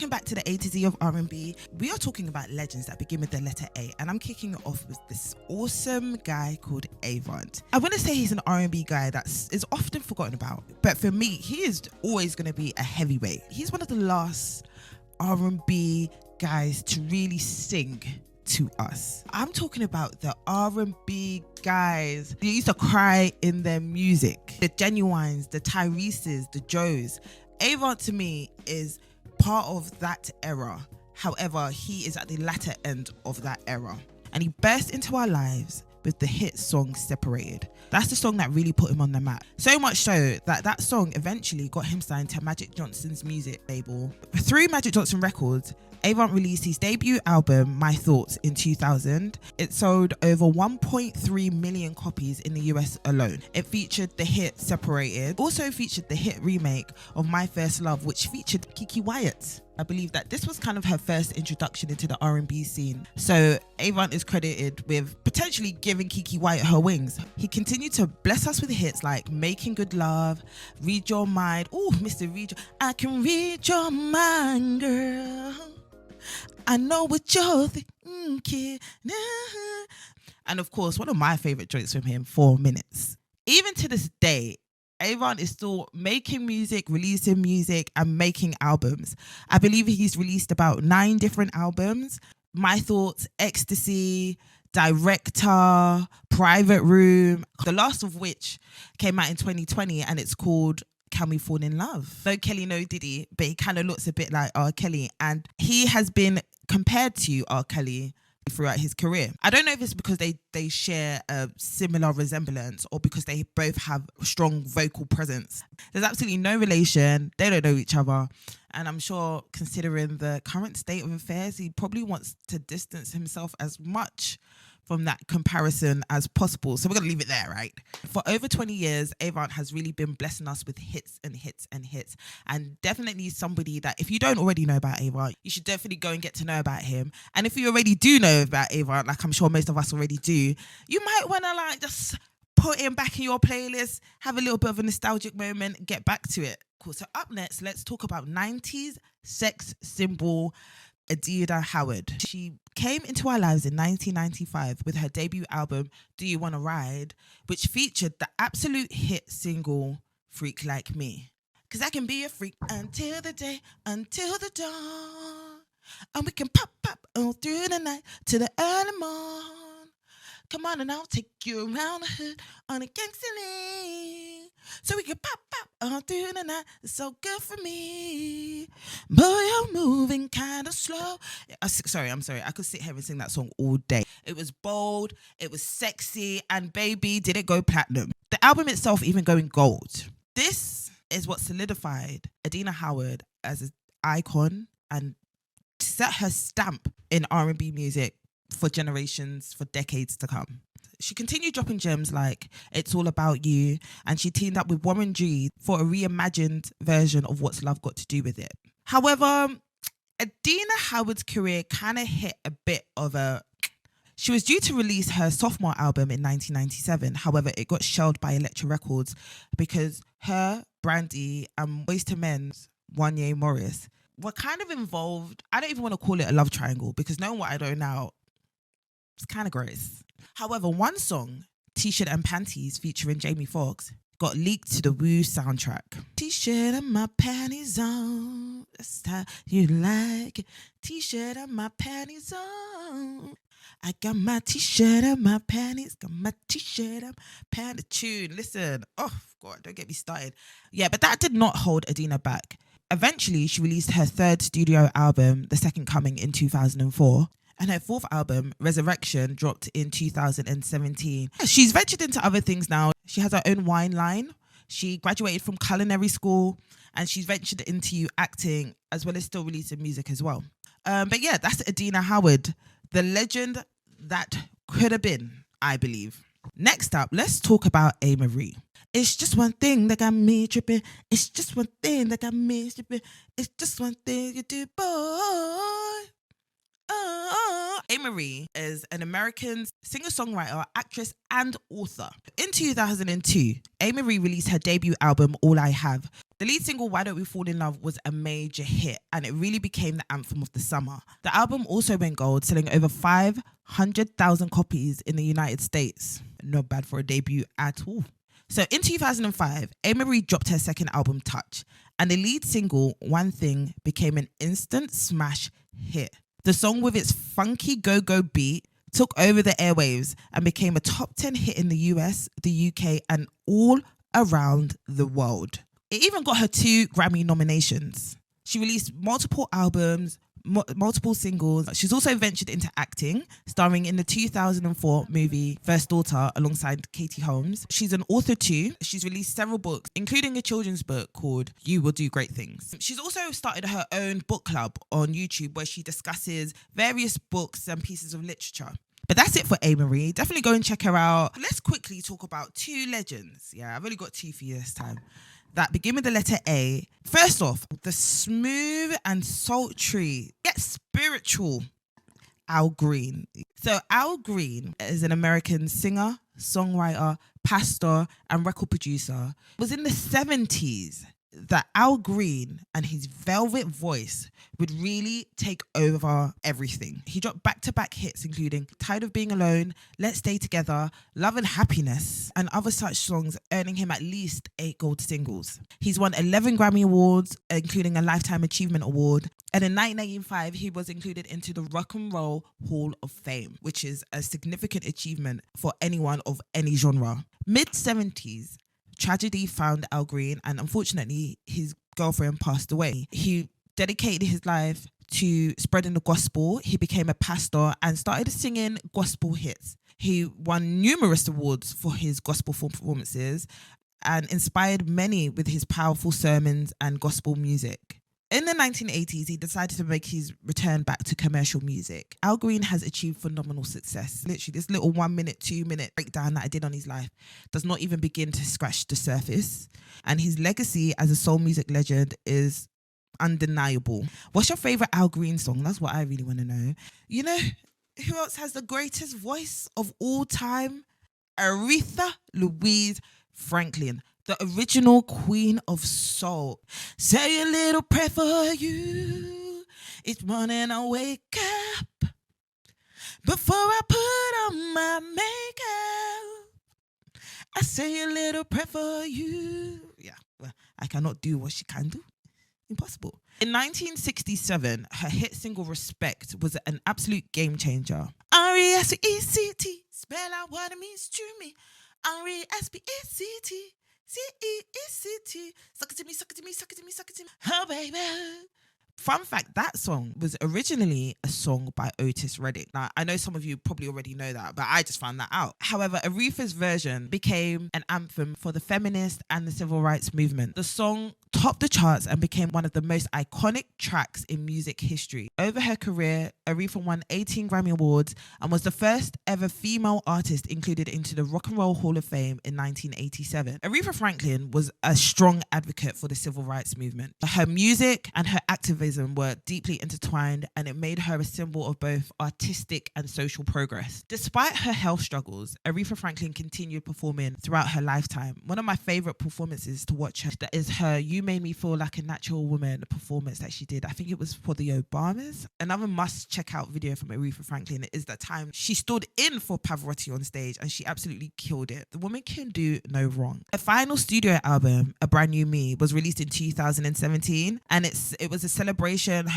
Welcome back to the A to Z of R&B. We are talking about legends that begin with the letter A, and I'm kicking it off with this awesome guy called Avant. I want to say he's an R&B guy that is often forgotten about, but for me, he is always going to be a heavyweight. He's one of the last R&B guys to really sing to us. I'm talking about the R&B guys who used to cry in their music. The Genuines, the Tyreses, the Joes. Avant to me is part of that era. However, he is at the latter end of that era. And he burst into our lives with the hit song Separated. That's the song that really put him on the map. So much so that that song eventually got him signed to Magic Johnson's music label. Through Magic Johnson Records, Avant released his debut album, My Thoughts, in 2000. It sold over 1.3 million copies in the US alone. It featured the hit Separated. Also featured the hit remake of My First Love, which featured Kiki Wyatt. I believe that this was kind of her first introduction into the R&B scene. So Avant is credited with potentially giving Kiki Wyatt her wings. He continued to bless us with hits like Making Good Love, Read Your Mind. Oh, Mr. Read Your... I can read your mind, girl. I know what you're thinking. And of course, one of my favorite joints from him, 4 Minutes. Even to this day, Avant is still making music, releasing music, and making albums. I believe he's released about 9 different albums. My Thoughts, Ecstasy, Director, Private Room, the last of which came out in 2020, and it's called Can We Fall in Love? No Kelly, no Diddy, but he kind of looks a bit like R. Kelly, and he has been compared to R. Kelly throughout his career. I don't know if it's because they share a similar resemblance or because they both have strong vocal presence. There's absolutely no relation. They don't know each other. And I'm sure, considering the current state of affairs, he probably wants to distance himself as much from that comparison as possible. So we're going to leave it there, right? For over 20 years, Avant has really been blessing us with hits and hits and hits. And definitely somebody that if you don't already know about Avant, you should definitely go and get to know about him. And if you already do know about Avant, like I'm sure most of us already do, you might want to like just put him back in your playlist, have a little bit of a nostalgic moment, get back to it. Cool. So up next, let's talk about 90s sex symbol Adina Howard. She came into our lives in 1995 with her debut album, Do You Wanna Ride, which featured the absolute hit single, Freak Like Me. Cause I can be a freak until the day, until the dawn. And we can pop all through the night to the early morn. Come on and I'll take you around the hood on a gangster lean. So we can pop all through the night. It's so good for me. Boy, you're moving kind of slow. I'm sorry. I could sit here and sing that song all day. It was bold, it was sexy, and baby, did it go platinum. The album itself even going gold. This is what solidified Adina Howard as an icon and set her stamp in R&B music for generations, for decades to come. She continued dropping gems like It's All About You, and she teamed up with Warren G for a reimagined version of What's Love Got to Do With It. However, Adina Howard's career kind of hit a bit of a... She was due to release her sophomore album in 1997. However, it got shelved by Elektra Records because her, Brandy, and Boyz II Men's Wanya Morris were kind of involved. I don't even want to call it a love triangle because knowing what I know now, it's kind of gross. However, one song, T-Shirt and Panties, featuring Jamie Foxx, got leaked to the Woo soundtrack. T-shirt and my panties on, that's how you like it. T-shirt and my panties on. I got my T-shirt and my panties, got my T-shirt and panties. Tune, listen. Oh, God, don't get me started. Yeah, but that did not hold Adina back. Eventually, she released her 3rd studio album, The Second Coming, in 2004. And her 4th album, Resurrection, dropped in 2017. She's ventured into other things now. She has her own wine line. She graduated from culinary school and she's ventured into acting as well as still releasing music as well. But yeah, that's Adina Howard, the legend that could have been, I believe. Next up, let's talk about A. Marie. It's just one thing that got me tripping. It's just one thing that got me tripping. It's just one thing you do, boy. A. Marie is an American singer-songwriter, actress, and author. In 2002, A. Marie released her debut album, All I Have. The lead single, Why Don't We Fall in Love, was a major hit and it really became the anthem of the summer. The album also went gold, selling over 500,000 copies in the United States. Not bad for a debut at all. So in 2005, A-Marie dropped her second album, Touch, and the lead single, One Thing, became an instant smash hit. The song, with its funky go-go beat, took over the airwaves and became a top 10 hit in the US, the UK, and all around the world. It even got her 2 Grammy nominations. She released multiple albums, multiple singles. She's also ventured into acting, starring in the 2004 movie First Daughter alongside Katie Holmes. She's an author too. She's released several books, including a children's book called You Will Do Great Things. She's also started her own book club on YouTube where she discusses various books and pieces of literature. But that's it for A-Marie. Definitely go and check her out. Let's quickly talk about 2 legends. Yeah, I've only got 2 for you this time, that begin with the letter A. First off, the smooth and sultry, yet spiritual Al Green. So Al Green is an American singer, songwriter, pastor, and record producer. It was in the 70s that Al Green and his velvet voice would really take over everything. He dropped back-to-back hits including Tired of Being Alone, Let's Stay Together, Love and Happiness, and other such songs, earning him at least 8 gold singles. He's won 11 Grammy Awards, including a Lifetime Achievement Award. And in 1985, he was included into the Rock and Roll Hall of Fame, which is a significant achievement for anyone of any genre. Mid-70s, tragedy found Al Green, and unfortunately his girlfriend passed away. He dedicated his life to spreading the gospel. He became a pastor and started singing gospel hits. He won numerous awards for his gospel performances and inspired many with his powerful sermons and gospel music. In the 1980s, he decided to make his return back to commercial music. Al Green has achieved phenomenal success. Literally, this little 1 minute, 2 minute breakdown that I did on his life does not even begin to scratch the surface. And his legacy as a soul music legend is undeniable. What's your favorite Al Green song? That's what I really want to know. You know who else has the greatest voice of all time? Aretha Louise Franklin, the original queen of soul. Say a little prayer for you each morning I wake up. Before I put on my makeup, I say a little prayer for you. Yeah, well, I cannot do what she can do. Impossible. In 1967, her hit single Respect was an absolute game changer. R-E-S-E-C-T, spell out what it means to me. R-E-S-P-E-C-T, C-E-E-C-T, suck it to me, suck it to me, suck it to me, suck it to me. Oh, baby. Fun fact, that song was originally a song by Otis Redding. Now, I know some of you probably already know that, but I just found that out. However, Aretha's version became an anthem for the feminist and the civil rights movement. The song topped the charts and became one of the most iconic tracks in music history. Over her career, Aretha won 18 Grammy Awards and was the first ever female artist included into the Rock and Roll Hall of Fame in 1987. Aretha Franklin was a strong advocate for the civil rights movement. Her music and her activism were deeply intertwined, and it made her a symbol of both artistic and social progress. Despite her health struggles, Aretha Franklin continued performing throughout her lifetime. One of my favorite performances to watch her is her You Made Me Feel Like a Natural Woman performance that she did. I think it was for the Obamas. Another must check out video from Aretha Franklin is that time she stood in for Pavarotti on stage and she absolutely killed it. The woman can do no wrong. Her final studio album, A Brand New Me, was released in 2017, and it was a celebration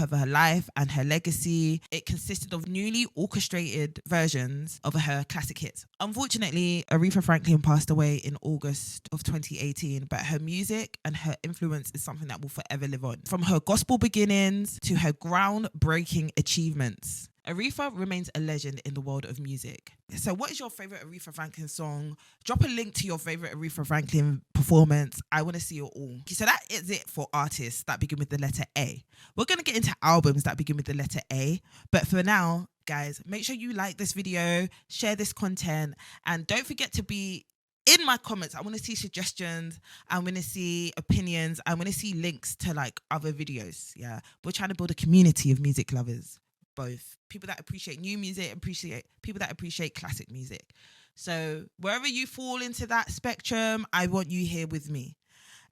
of her life and her legacy. It consisted of newly orchestrated versions of her classic hits. Unfortunately, Aretha Franklin passed away in August of 2018, but her music and her influence is something that will forever live on. From her gospel beginnings to her groundbreaking achievements, Aretha remains a legend in the world of music. So what is your favorite Aretha Franklin song? Drop a link to your favorite Aretha Franklin performance. I want to see it all. Okay, so that is it for artists that begin with the letter A. We're going to get into albums that begin with the letter A. But for now, guys, make sure you like this video, share this content, and don't forget to be in my comments. I want to see suggestions. I want to see opinions. I want to see links to like other videos. Yeah, we're trying to build a community of music lovers. Both people that appreciate new music, appreciate people that appreciate classic music. So wherever you fall into that spectrum, I want you here with me.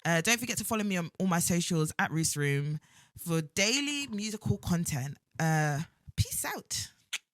Don't forget to follow me on all my socials at Roos Room for daily musical content. Peace out.